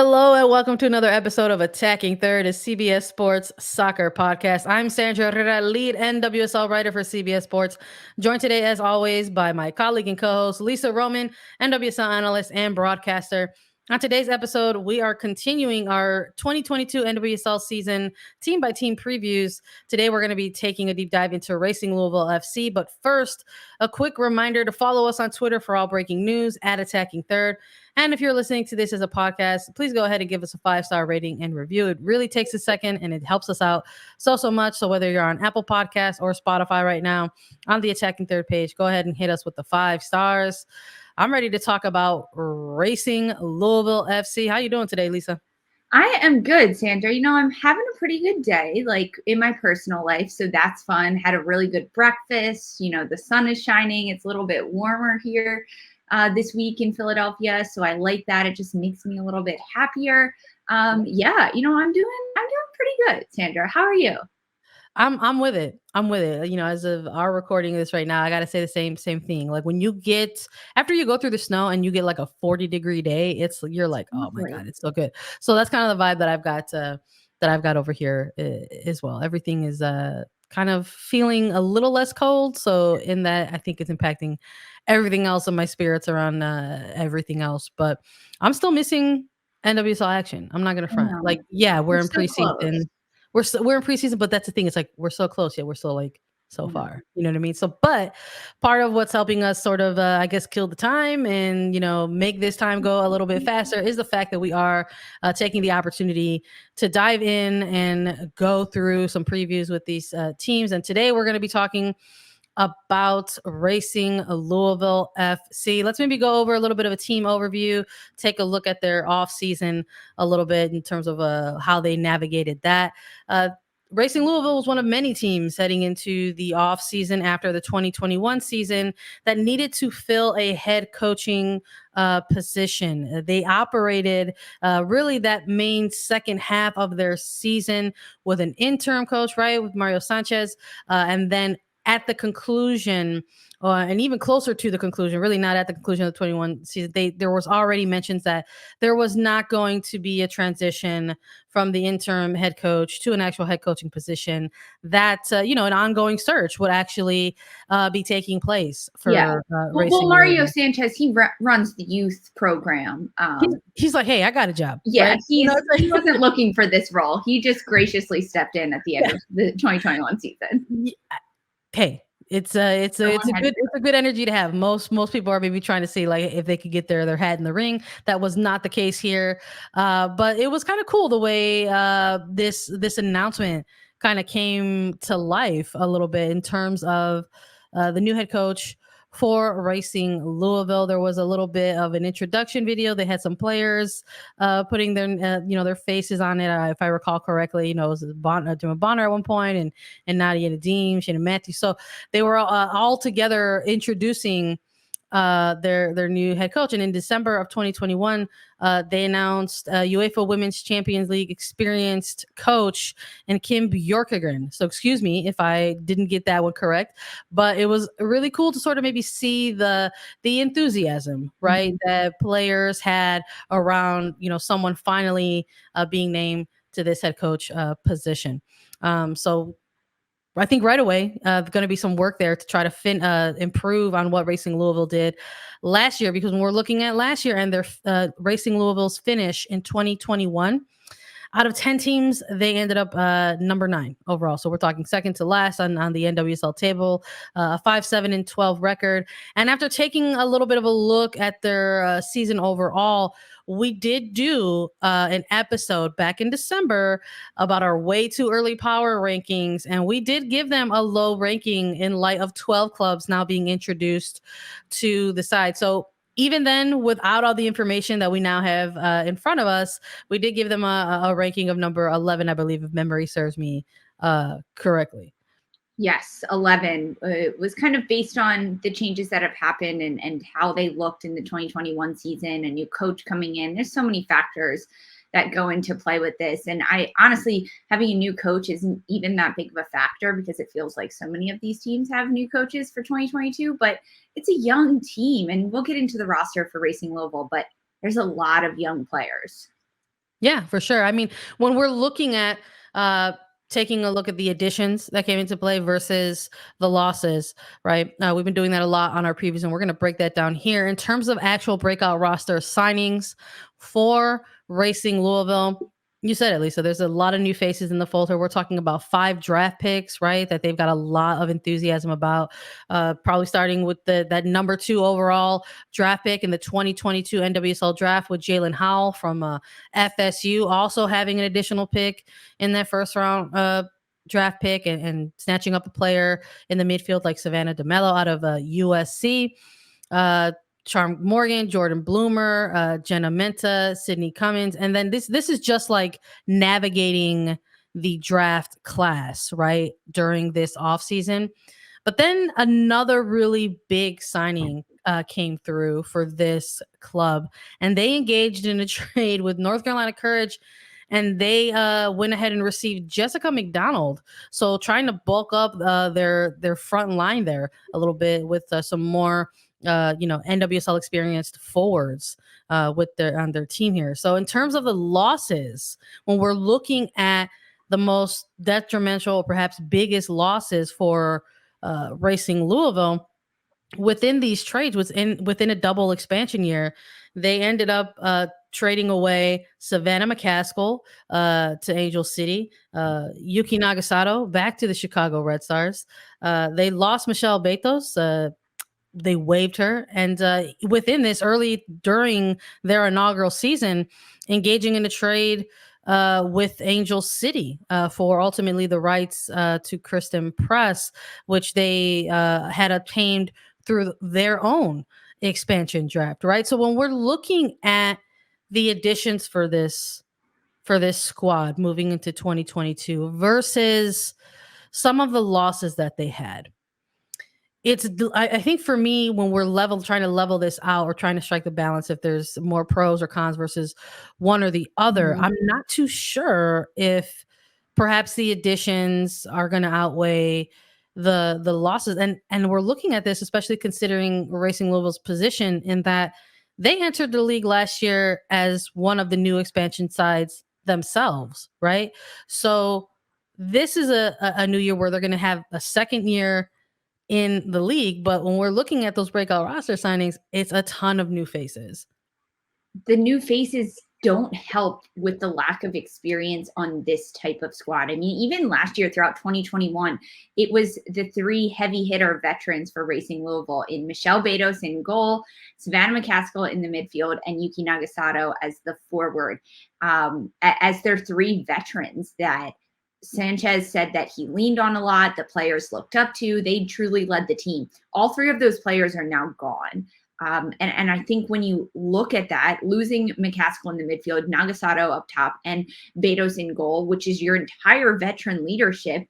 Hello and welcome to another episode of Attacking Third, a CBS Sports soccer podcast. I'm Sandra Herrera, lead NWSL writer for CBS Sports, joined today as always by my colleague and co-host Lisa Roman, NWSL analyst and broadcaster. On today's episode, we are continuing our 2022 NWSL season team-by-team previews. Today, we're going to be taking a deep dive into Racing Louisville FC. But first, a quick reminder to follow us on Twitter for all breaking news at Attacking Third. And if you're listening to this as a podcast, please go ahead and give us a 5-star rating and review. It really takes a second and it helps us out so much. So whether you're on Apple Podcasts or Spotify right now, on the Attacking Third page, go ahead and hit us with the 5 stars. I'm ready to talk about Racing Louisville FC. How you doing today, Lisa? I am good, Sandra. I'm having a pretty good day, like in my personal life. So that's fun. Had a really good breakfast. The sun is shining. It's a little bit warmer here this week in Philadelphia. So I like that. It just makes me a little bit happier. I'm doing pretty good, Sandra. How are you? I'm with it. As of our recording this right now, I gotta say the same thing. Like when you get after you go through the snow and you get like a 40-degree day, you're like, oh my God, it's so good. So that's kind of the vibe that I've got over here as well. Everything is kind of feeling a little less cold. So in that, I think it's impacting everything else in my spirits around everything else. But I'm still missing NWSL action. I'm not gonna front. Like, yeah, we're in preseason. Close. We're in preseason, but that's the thing. It's like we're so close, yet we're still like so far. You know what I mean? So, but part of what's helping us sort of, I guess, kill the time and make this time go a little bit faster is the fact that we are taking the opportunity to dive in and go through some previews with these teams. And today we're going to be talking about Racing Louisville FC. Let's maybe go over a little bit of a team overview, take a look at their offseason a little bit in terms of how they navigated that. Racing Louisville was one of many teams heading into the offseason after the 2021 season that needed to fill a head coaching position. They operated really that main second half of their season with an interim coach, right, with Mario Sanchez, and then at the conclusion, and even closer to the conclusion, really not at the conclusion of the 21 season, there was already mentions that there was not going to be a transition from the interim head coach to an actual head coaching position, that, an ongoing search would actually be taking place for Racing. Well, Mario Sanchez, he runs the youth program. He's like, hey, I got a job. Yeah, right? he wasn't looking for this role. He just graciously stepped in at the end of the 2021 season. Hey, it's a good energy to have. Most people are maybe trying to see like if they could get their hat in the ring. That was not the case here, but it was kind of cool the way this announcement kind of came to life a little bit in terms of the new head coach for Racing Louisville. There was a little bit of an introduction video. They had some players putting their faces on it. If I recall correctly, it was Gemma Bonner at one point, and Nadia Nadim, Shannon Matthews. So they were all together introducing their new head coach. And in December of 2021, they announced UEFA Women's Champions League experienced coach and Kim Björkegren. So excuse me if I didn't get that one correct, but it was really cool to sort of maybe see the enthusiasm, right, that players had around someone finally being named to this head coach position. So I think right away, going to be some work there to try to improve on what Racing Louisville did last year. Because when we're looking at last year and their Racing Louisville's finish in 2021, out of 10 teams, they ended up number 9 overall. So we're talking second to last on the NWSL table, a 5-7-12 record. And after taking a little bit of a look at their season overall, we did do an episode back in December about our way too early power rankings, and we did give them a low ranking in light of 12 clubs now being introduced to the side. So even then, without all the information that we now have in front of us, we did give them a ranking of number 11, I believe, if memory serves me correctly. Yes, 11. It was kind of based on the changes that have happened and how they looked in the 2021 season, a new coach coming in. There's so many factors that go into play with this. And I honestly, having a new coach isn't even that big of a factor because it feels like so many of these teams have new coaches for 2022, but it's a young team. And we'll get into the roster for Racing Louisville, but there's a lot of young players. Yeah, for sure. I mean, when we're looking at taking a look at the additions that came into play versus the losses, right? We've been doing that a lot on our previews, and we're going to break that down here in terms of actual breakout roster signings for Racing Louisville. You said it, Lisa. There's a lot of new faces in the folder. We're talking about 5 draft picks, right? That they've got a lot of enthusiasm about. Probably starting with that number 2 overall draft pick in the 2022 NWSL draft with Jalen Howe from FSU, also having an additional pick in that first round draft pick, and snatching up a player in the midfield like Savannah DeMello out of USC. Charm Morgan, Jordan Bloomer, Jenna Menta, Sydney Cummins. And then this is just like navigating the draft class, right, during this offseason. But then another really big signing came through for this club, and they engaged in a trade with North Carolina Courage, and they went ahead and received Jessica McDonald. So trying to bulk up their front line there a little bit with some more NWSL experienced forwards with on their team here. So in terms of the losses, when we're looking at the most detrimental, perhaps biggest losses for Racing Louisville within these trades, within a double expansion year, they ended up trading away Savannah Mccaskill to Angel City, Yuki Nagasato back to the Chicago Red Stars. They lost Michelle Betos. They waived her, and within this, early during their inaugural season, engaging in a trade with Angel City for ultimately the rights to Kristen Press, which they had obtained through their own expansion draft, right? So when we're looking at the additions for this squad moving into 2022 versus some of the losses that they had, I think for me, when we're trying to level this out or trying to strike the balance, if there's more pros or cons versus one or the other, I'm not too sure if perhaps the additions are going to outweigh the losses. And we're looking at this, especially considering Racing Louisville's position in that they entered the league last year as one of the new expansion sides themselves, right? So this is a new year where they're going to have a second year in the league. But when we're looking at those breakout roster signings, it's a ton of new faces. The new faces don't help with the lack of experience on this type of squad. I mean, even last year throughout 2021, it was the 3 heavy hitter veterans for Racing Louisville in Michelle Betos in goal, Savannah Mccaskill in the midfield, and Yuki Nagasato as the forward, as their 3 veterans that Sanchez said that he leaned on a lot, the players looked up to. They truly led the team. All 3 of those players are now gone. And I think when you look at that, losing McCaskill in the midfield, Nagasato up top, and Betos in goal, which is your entire veteran leadership,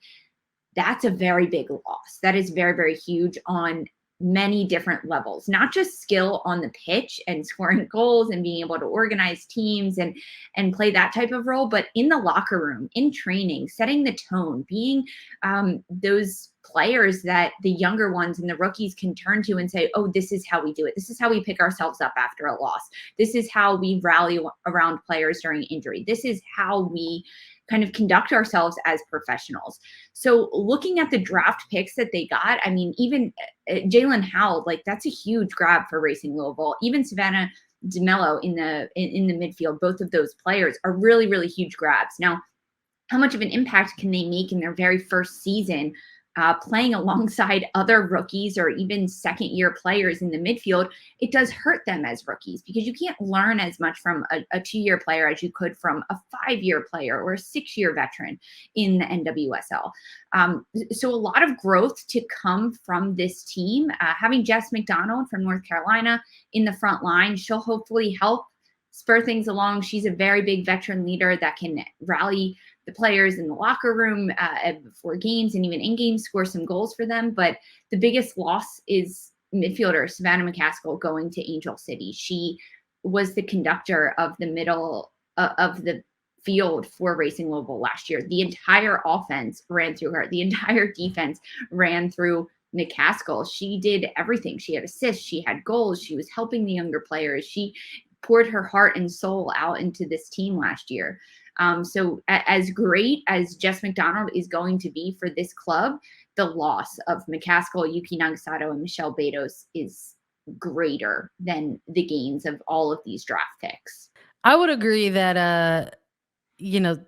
that's a very big loss. That is very, very huge on many different levels, not just skill on the pitch and scoring goals and being able to organize teams and play that type of role, but in the locker room, in training, setting the tone, being those players that the younger ones and the rookies can turn to and say, oh, this is how we do it. This is how we pick ourselves up after a loss. This is how we rally around players during injury. This is how we kind of conduct ourselves as professionals. So looking at the draft picks that they got, I mean, even Jaylen Howell, like that's a huge grab for Racing Louisville. Even Savannah DeMello in the midfield, both of those players are really, really huge grabs. Now, how much of an impact can they make in their very first season playing alongside other rookies or even second-year players in the midfield? It does hurt them as rookies because you can't learn as much from a 2-year player as you could from a 5-year player or a 6-year veteran in the NWSL. So a lot of growth to come from this team. Having Jess McDonald from North Carolina in the front line, she'll hopefully help spur things along. She's a very big veteran leader that can rally the players in the locker room before games and even in games, score some goals for them. But the biggest loss is midfielder Savannah Mccaskill going to Angel City. She was the conductor of the middle of the field for Racing Louisville last year. The entire offense ran through her. The entire defense ran through McCaskill. She did everything. She had assists. She had goals. She was helping the younger players. She poured her heart and soul out into this team last year. So as great as Jess McDonald is going to be for this club, the loss of McCaskill, Yuki Nagasato, and Michelle Betos is greater than the gains of all of these draft picks. I would agree that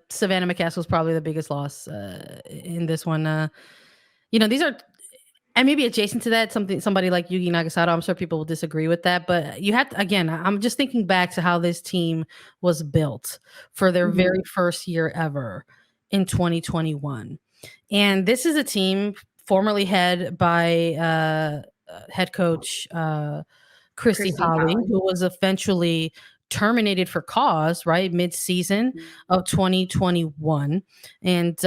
Savannah Mccaskill is probably the biggest loss in this one. These are, and maybe adjacent to that, somebody like Yuki Nagasato. I'm sure people will disagree with that, but you have to, again, I'm just thinking back to how this team was built for their very first year ever in 2021. And this is a team formerly head by head coach Christy Holly, who was eventually terminated for cause, right, mid-season of 2021, and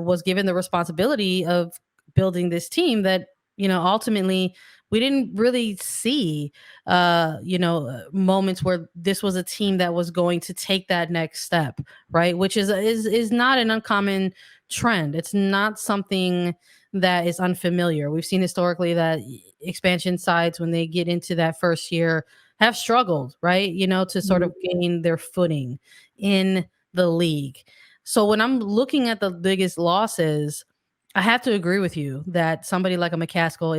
was given the responsibility of building this team that, ultimately we didn't really see, moments where this was a team that was going to take that next step, right? Which is not an uncommon trend. It's not something that is unfamiliar. We've seen historically that expansion sides, when they get into that first year, have struggled, right? To sort of gain their footing in the league. So when I'm looking at the biggest losses, I have to agree with you that somebody like a McCaskill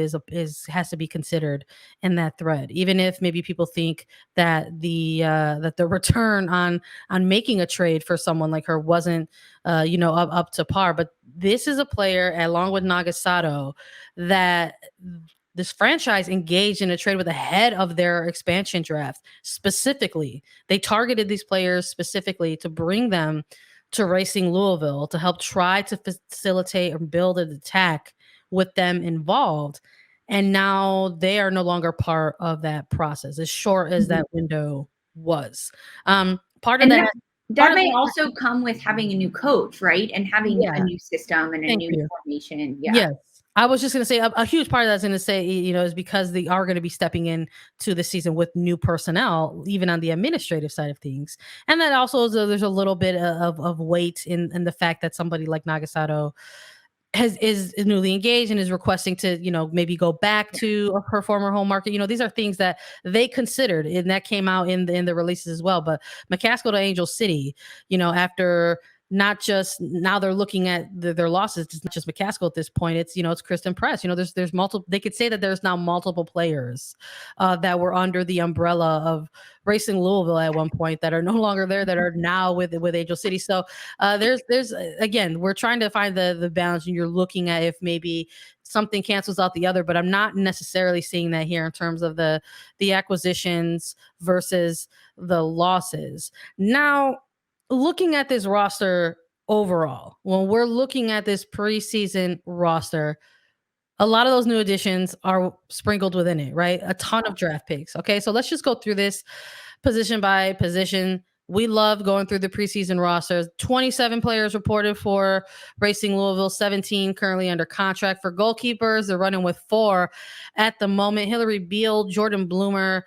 has to be considered in that thread, even if maybe people think that the return on making a trade for someone like her wasn't up to par. But this is a player, along with Nagasato, that this franchise engaged in a trade with ahead of their expansion draft. Specifically, they targeted these players specifically to bring them to Racing Louisville to help try to facilitate or build an attack with them involved. And now they are no longer part of that process, as short as that window was. Part of that may also come with having a new coach, right? And having a new system and a new formation. Yeah. Yes. I was just going to say a huge part of that's going to say, is because they are going to be stepping in to the season with new personnel, even on the administrative side of things. And that also there's a little bit of weight in the fact that somebody like Nagasato is newly engaged and is requesting to, maybe go back to her former home market. These are things that they considered, and that came out in the releases as well. But McCaskill to Angel City, after not just now they're looking at their losses. It's not just McCaskill at this point. It's, it's Kristen Press. There's multiple, they could say that there's now multiple players that were under the umbrella of Racing Louisville at one point that are no longer there, that are now with Angel City. So there's again, we're trying to find the balance, and you're looking at if maybe something cancels out the other, but I'm not necessarily seeing that here in terms of the acquisitions versus the losses. Now, looking at this roster overall, when we're looking at this preseason roster, a lot of those new additions are sprinkled within it, right? A ton of draft picks. Okay, so let's just go through this position by position. We love going through the preseason rosters. 27 players reported for Racing Louisville, 17 currently under contract. For goalkeepers, they're running with 4 at the moment. Hillary Beal, Jordan Bloomer,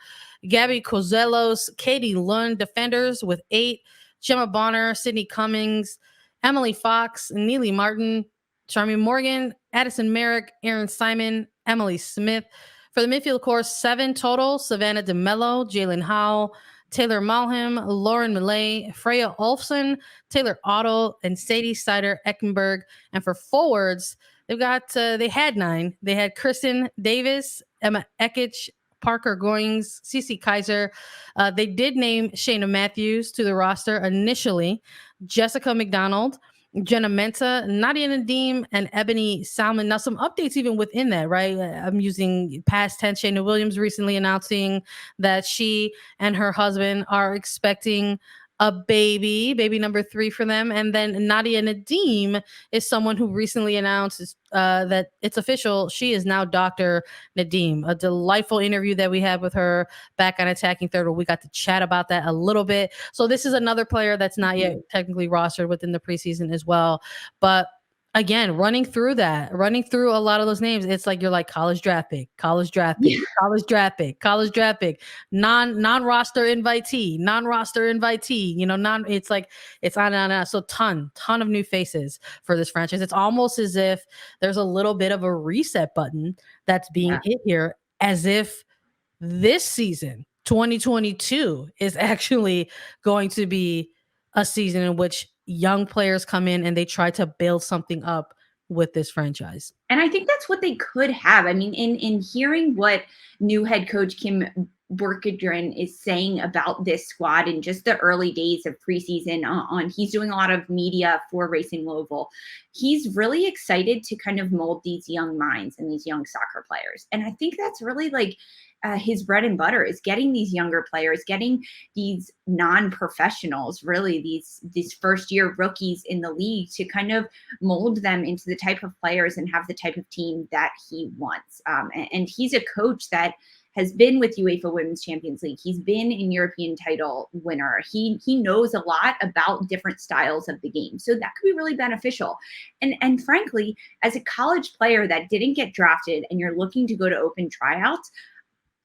Gabby Kozelos, Katie Lund. Defenders with 8. Gemma Bonner, Sydney Cummings, Emily Fox, Neely Martin, Charmy Morgan, Addison Merrick, Aaron Simon, Emily Smith. For the midfield core, 7 total: Savannah DeMello, Jalen Howe, Taylor Malham, Lauren Millay, Freya Olfson, Taylor Otto, and Sadie Sider-Eckenberg. And for forwards, they had 9. They had Kristen Davis, Emma Ekich, Parker Goings, Cece Kaiser. They did name Shayna Matthews to the roster initially, Jessica McDonald, Jenna Menta, Nadia Nadim, and Ebony Salmon. Now, some updates even within that, right? I'm using past tense. Shayna Williams recently announcing that she and her husband are expecting a baby number 3 for them. And then Nadia Nadim is someone who recently announced that it's official. She is now Dr. Nadim. A delightful interview that we had with her back on Attacking Third, where we got to chat about that a little bit. So this is another player that's not yet technically rostered within the preseason as well. But again, running through a lot of those names, it's like you're like college draft pick, college draft pick, college draft pick, college draft pick, non-roster invitee, non-roster invitee, it's like it's on and on. So ton of new faces for this franchise. It's almost as if there's a little bit of a reset button that's being hit here, as if this season 2022 is actually going to be a season in which young players come in and they try to build something up with this franchise. And I think that's what they could have. I mean, in hearing what new head coach Kim Björkegren is saying about this squad in just the early days of preseason, he's doing a lot of media for Racing Louisville. He's really excited to kind of mold these young minds and these young soccer players. And I think that's really like his bread and butter, is getting these younger players, getting these non-professionals, really these first-year rookies in the league, to kind of mold them into the type of players and have the type of team that he wants. And he's a coach that has been with UEFA Women's Champions League. He's been in European title winner. He knows a lot about different styles of the game. So that could be really beneficial. And frankly, as a college player that didn't get drafted and you're looking to go to open tryouts,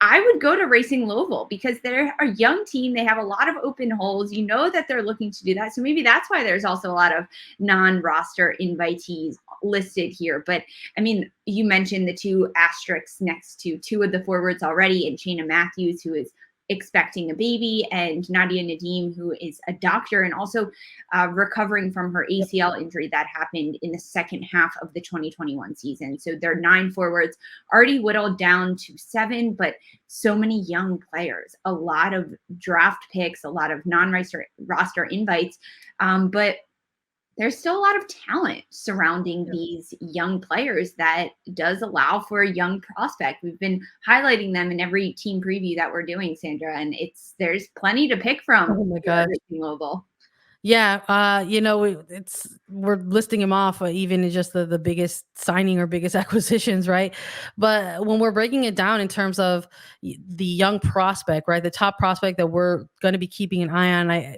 I would go to Racing Louisville because they're a young team. They have a lot of open holes. You know that they're looking to do that. So maybe that's why there's also a lot of non-roster invitees listed here. But I mean, you mentioned the two asterisks next to two of the forwards already, and Shayna Matthews, who is expecting a baby, and Nadia Nadim, who is a doctor and also recovering from her ACL injury that happened in the second half of the 2021 season. So their 9 forwards already whittled down to 7, but so many young players, a lot of draft picks, a lot of non-roster invites, but there's still a lot of talent surrounding these young players that does allow for a young prospect. We've been highlighting them in every team preview that we're doing, Sandra, and there's plenty to pick from. Oh my God. Louisville. Yeah, we're listing him off, even in just the biggest signing or biggest acquisitions, right? But when we're breaking it down in terms of the young prospect, right, the top prospect that we're going to be keeping an eye on,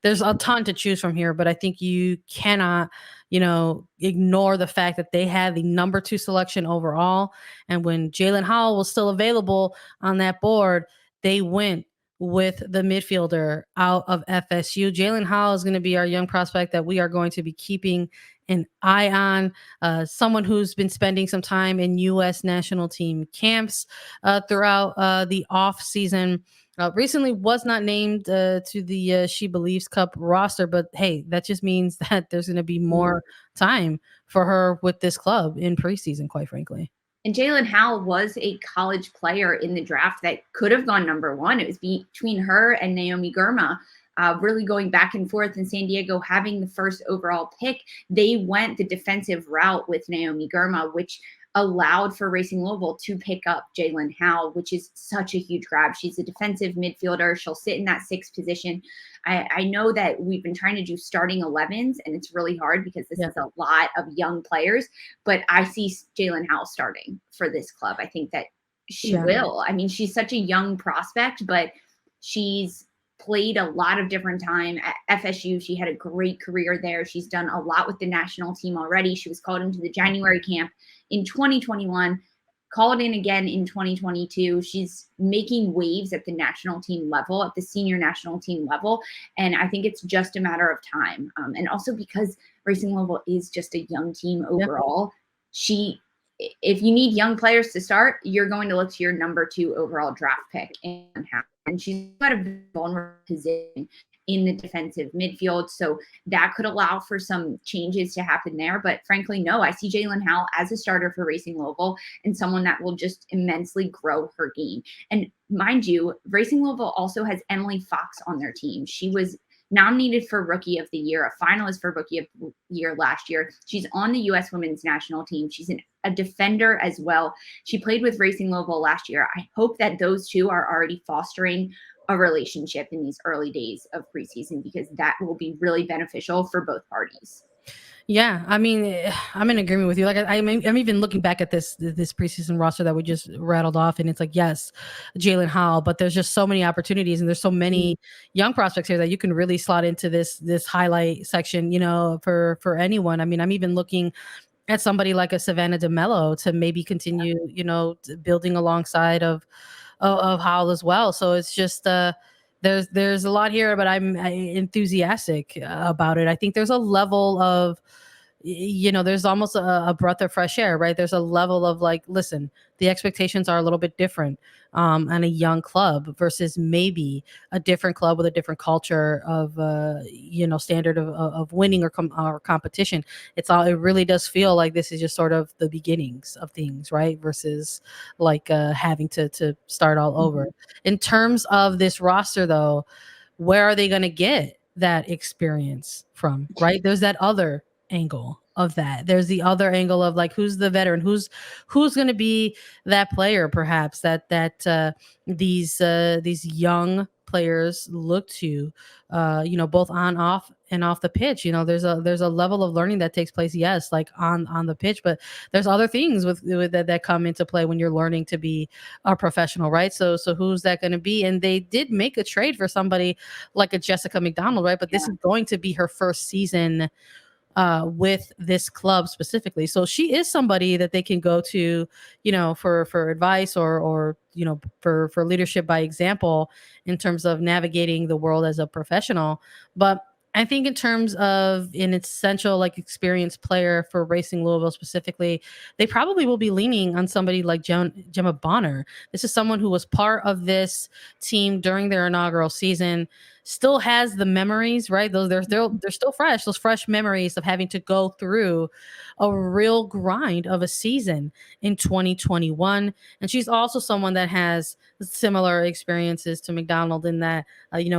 there's a ton to choose from here, but I think you cannot, ignore the fact that they had the number 2 selection overall, and when Jaylen Howell was still available on that board, they went with the midfielder out of FSU. Jaylen Howe is going to be our young prospect that we are going to be keeping an eye on. Someone who's been spending some time in U.S. national team camps throughout the off season. Recently was not named to the She Believes Cup roster, but hey, that just means that there's going to be more time for her with this club in preseason, quite frankly. And Jaylen Howell was a college player in the draft that could have gone number 1. It was between her and Naomi Girma, really going back and forth in San Diego, having the first overall pick. They went the defensive route with Naomi Girma, which allowed for Racing Louisville to pick up Jaylen Howe, which is such a huge grab. She's a defensive midfielder. She'll sit in that 6th position. I know that we've been trying to do starting 11s, and it's really hard because this is a lot of young players, but I see Jaylen Howe starting for this club. I think that she will. I mean, she's such a young prospect, but she's played a lot of different time at FSU. She had a great career there. She's done a lot with the national team already. She was called into the January camp in 2021, called in again in 2022. She's making waves at the national team level, at the senior national team level. And I think it's just a matter of time. And also because Racing Louisville is just a young team overall, if you need young players to start, you're going to look to your number 2 overall draft pick. And she's got a vulnerable position in the defensive midfield. So that could allow for some changes to happen there. But frankly, no, I see Jaylen Howe as a starter for Racing Louisville and someone that will just immensely grow her game. And mind you, Racing Louisville also has Emily Fox on their team. She was nominated for Rookie of the Year, a finalist for Rookie of the Year last year. She's on the U.S. Women's National Team. She's a defender as well. She played with Racing Louisville last year. I hope that those two are already fostering a relationship in these early days of preseason, because that will be really beneficial for both parties. Yeah, I mean, I'm in agreement with you. Like, I'm even looking back at this preseason roster that we just rattled off, and it's like, yes, Jaylen Howell, but there's just so many opportunities, and there's so many young prospects here that you can really slot into this highlight section, for anyone. I mean, I'm even looking at somebody like a Savannah DeMello to maybe continue, building alongside of Howell as well. So it's just there's a lot here, but I'm enthusiastic about it. I think there's a level of there's almost a breath of fresh air, right? There's a level of like, listen, the expectations are a little bit different on a young club versus maybe a different club with a different culture of, standard of winning or competition. It really does feel like this is just sort of the beginnings of things, right? Versus like having to start all over. In terms of this roster, though, where are they going to get that experience from, right? There's that other angle of that. There's the other angle of like, who's the veteran, who's going to be that player perhaps that these young players look to, both on, off, and off the pitch. There's a level of learning that takes place, yes, like on the pitch, but there's other things with that come into play when you're learning to be a professional, right? So who's that going to be? And they did make a trade for somebody like a Jessica McDonald, right? But this is going to be her first season with this club specifically. So she is somebody that they can go to, for advice or for leadership by example in terms of navigating the world as a professional. But I think in terms of an essential like experienced player for Racing Louisville specifically, they probably will be leaning on somebody like Gemma Bonner. This is someone who was part of this team during their inaugural season, still has the memories, right? They're still fresh, those fresh memories of having to go through a real grind of a season in 2021. And she's also someone that has similar experiences to McDonald in that,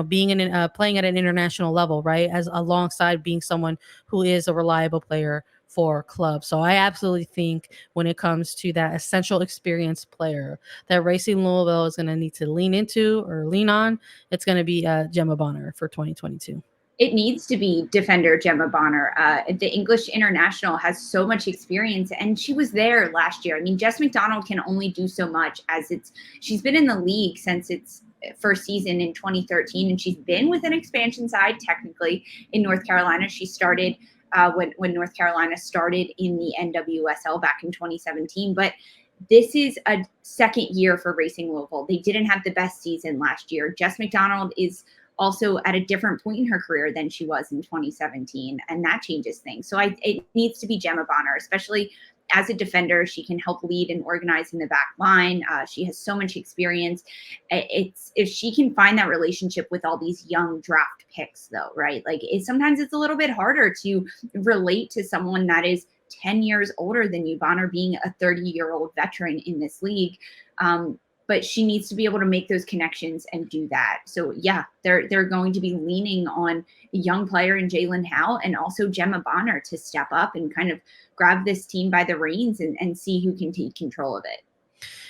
being playing at an international level, right? As alongside being someone who is a reliable player for clubs. So I absolutely think when it comes to that essential experienced player that Racing Louisville is going to need to lean into or lean on, it's going to be Gemma Bonner for 2022. It needs to be defender Gemma Bonner. The English international has so much experience, and she was there last year. I mean, Jess McDonald can only do so much she's been in the league since its first season in 2013, and she's been with an expansion side technically in North Carolina. She started when North Carolina started in the NWSL back in 2017, but this is a second year for Racing Louisville. They didn't have the best season last year. Jess McDonald is also at a different point in her career than she was in 2017, and that changes things. So it needs to be Gemma Bonner, especially as a defender. She can help lead and organize in the back line. She has so much experience. If she can find that relationship with all these young draft picks, though, right? Like sometimes it's a little bit harder to relate to someone that is 10 years older than you, Bonner being a 30-year-old veteran in this league. But she needs to be able to make those connections and do that. So yeah, they're going to be leaning on a young player in Jaylen Howell and also Gemma Bonner to step up and kind of grab this team by the reins and see who can take control of it.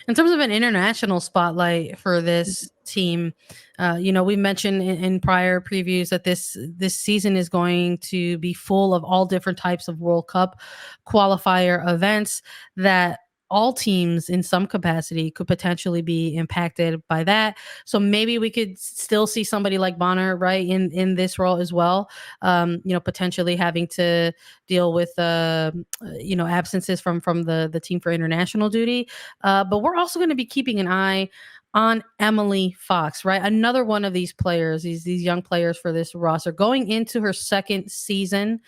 In terms of an international spotlight for this team, we mentioned in prior previews that this season is going to be full of all different types of World Cup qualifier events that all teams in some capacity could potentially be impacted by that. So maybe we could still see somebody like Bonner, right, in this role as well. Potentially having to deal with absences from the team for international duty. But we're also going to be keeping an eye on Emily Fox, right? Another one of these players, these young players for this roster, going into her second season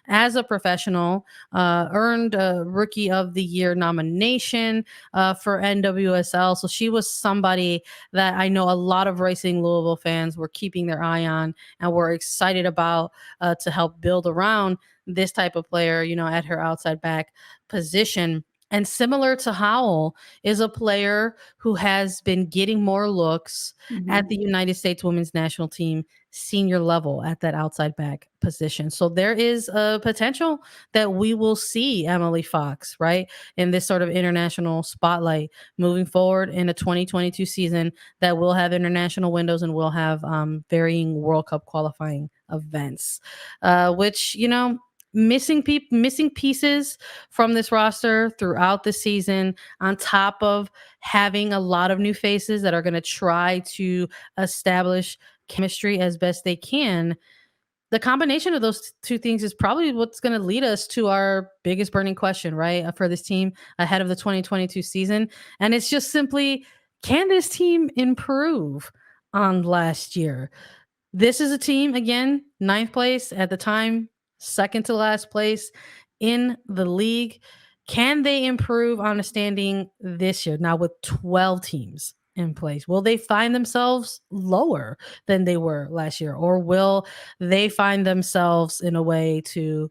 as a professional, earned a Rookie of the Year nomination for NWSL. So she was somebody that I know a lot of Racing Louisville fans were keeping their eye on and were excited about to help build around this type of player, at her outside back position. And similar to Howell, is a player who has been getting more looks at the United States women's national team senior level at that outside back position. So there is a potential that we will see Emily Fox, right, in this sort of international spotlight moving forward in a 2022 season that will have international windows and will have varying World Cup qualifying events, which, missing pieces from this roster throughout the season, on top of having a lot of new faces that are going to try to establish chemistry as best they can. The combination of those two things is probably what's going to lead us to our biggest burning question, right, for this team ahead of the 2022 season. And it's just simply, can this team improve on last year? This is a team, again, 9th place at the time, second to last place in the league. Can they improve on a standing this year? Now with 12 teams in place, will they find themselves lower than they were last year? Or will they find themselves in a way to,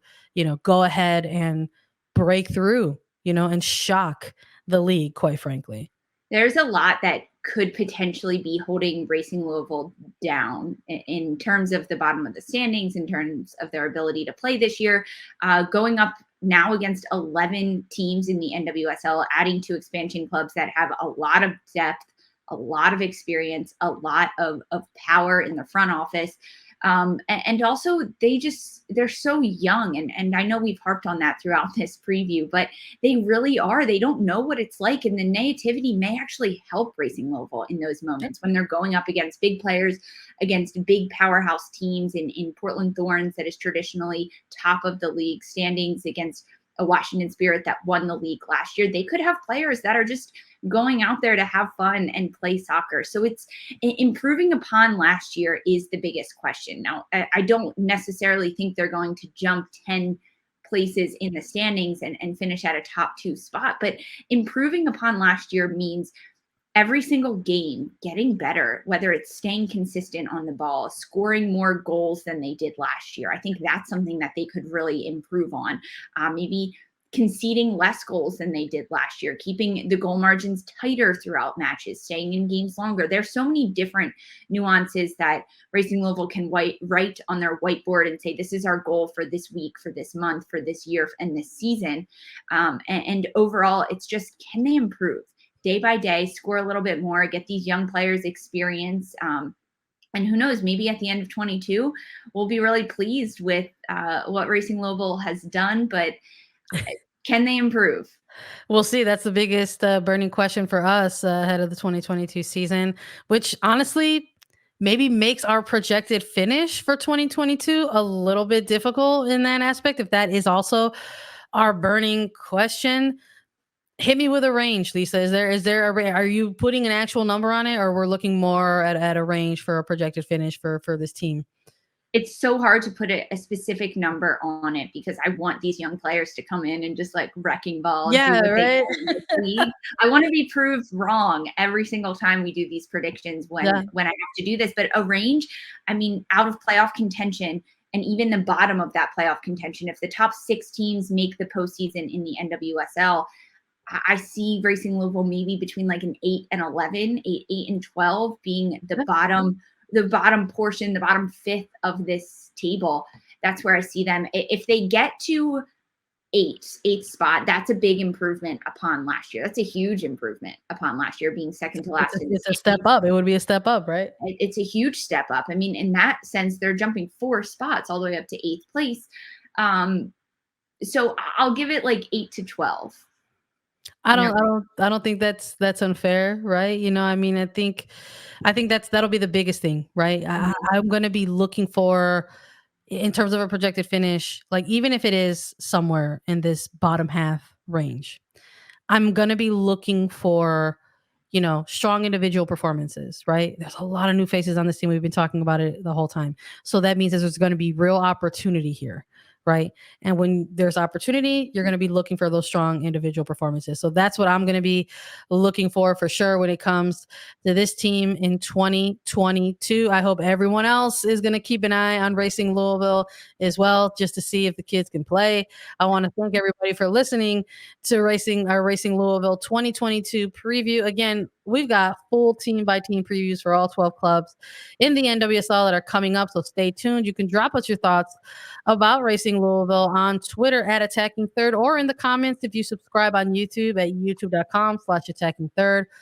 go ahead and break through, and shock the league, quite frankly? There's a lot that could potentially be holding Racing Louisville down in terms of the bottom of the standings, in terms of their ability to play this year, going up now against 11 teams in the NWSL, adding 2 expansion clubs that have a lot of depth, a lot of experience, a lot of power in the front office. And also they're so young. And I know we've harped on that throughout this preview, but they really are. They don't know what it's like. And the naivety may actually help Racing Louisville in those moments when they're going up against big players, against big powerhouse teams in Portland Thorns that is traditionally top of the league standings, against a Washington Spirit that won the league last year. They could have players that are just going out there to have fun and play soccer. So it's improving upon last year is the biggest question. Now, I don't necessarily think they're going to jump 10 places in the standings and finish at a top 2 spot, but improving upon last year means every single game getting better, whether it's staying consistent on the ball, scoring more goals than they did last year. I think that's something that they could really improve on. Maybe conceding less goals than they did last year, keeping the goal margins tighter throughout matches, staying in games longer. There's so many different nuances that Racing Louisville can write on their whiteboard and say, this is our goal for this week, for this month, for this year, and this season. And overall, it's just, can they improve day by day, score a little bit more, get these young players experience? And who knows, maybe at the end of 22, we'll be really pleased with what Racing Louisville has done, but can they improve? We'll see. That's the biggest burning question for us ahead of the 2022 season, which honestly maybe makes our projected finish for 2022 a little bit difficult in that aspect. If that is also our burning question, hit me with a range, Lisa. Is there are you putting an actual number on it, or we're looking more at a range for a projected finish for this team? It's so hard to put a specific number on it because I want these young players to come in and just like wrecking ball. Yeah, do what right. they can. I want to be proved wrong every single time we do these predictions when I have to do this. But a range, I mean, out of playoff contention and even the bottom of that playoff contention, if the top 6 teams make the postseason in the NWSL, I see Racing Louisville maybe between like an 8 and 11, 8 and 12 being the bottom portion, the bottom 5th of this table. That's where I see them. If they get to 8th spot, that's a big improvement upon last year. That's a huge improvement upon last year, being second to last. It's a step up. It would be a step up, right? It's a huge step up. I mean, in that sense, they're jumping 4 spots all the way up to 8th place. So I'll give it like 8 to 12. I don't think that's unfair, right? I mean, I think that'll be the biggest thing, right? I'm going to be looking for, in terms of a projected finish, like even if it is somewhere in this bottom half range, I'm going to be looking for, strong individual performances, right? There's a lot of new faces on this team. We've been talking about it the whole time. So that means there's going to be real opportunity here, right? And when there's opportunity, you're going to be looking for those strong individual performances. So that's what I'm going to be looking for sure when it comes to this team in 2022. I hope everyone else is going to keep an eye on Racing Louisville as well, just to see if the kids can play. I want to thank everybody for listening to our Racing Louisville 2022 preview. Again, we've got full team by team previews for all 12 clubs in the NWSL that are coming up. So stay tuned. You can drop us your thoughts about Racing Louisville on Twitter at Attacking Third, or in the comments if you subscribe on YouTube at youtube.com/Attacking Third.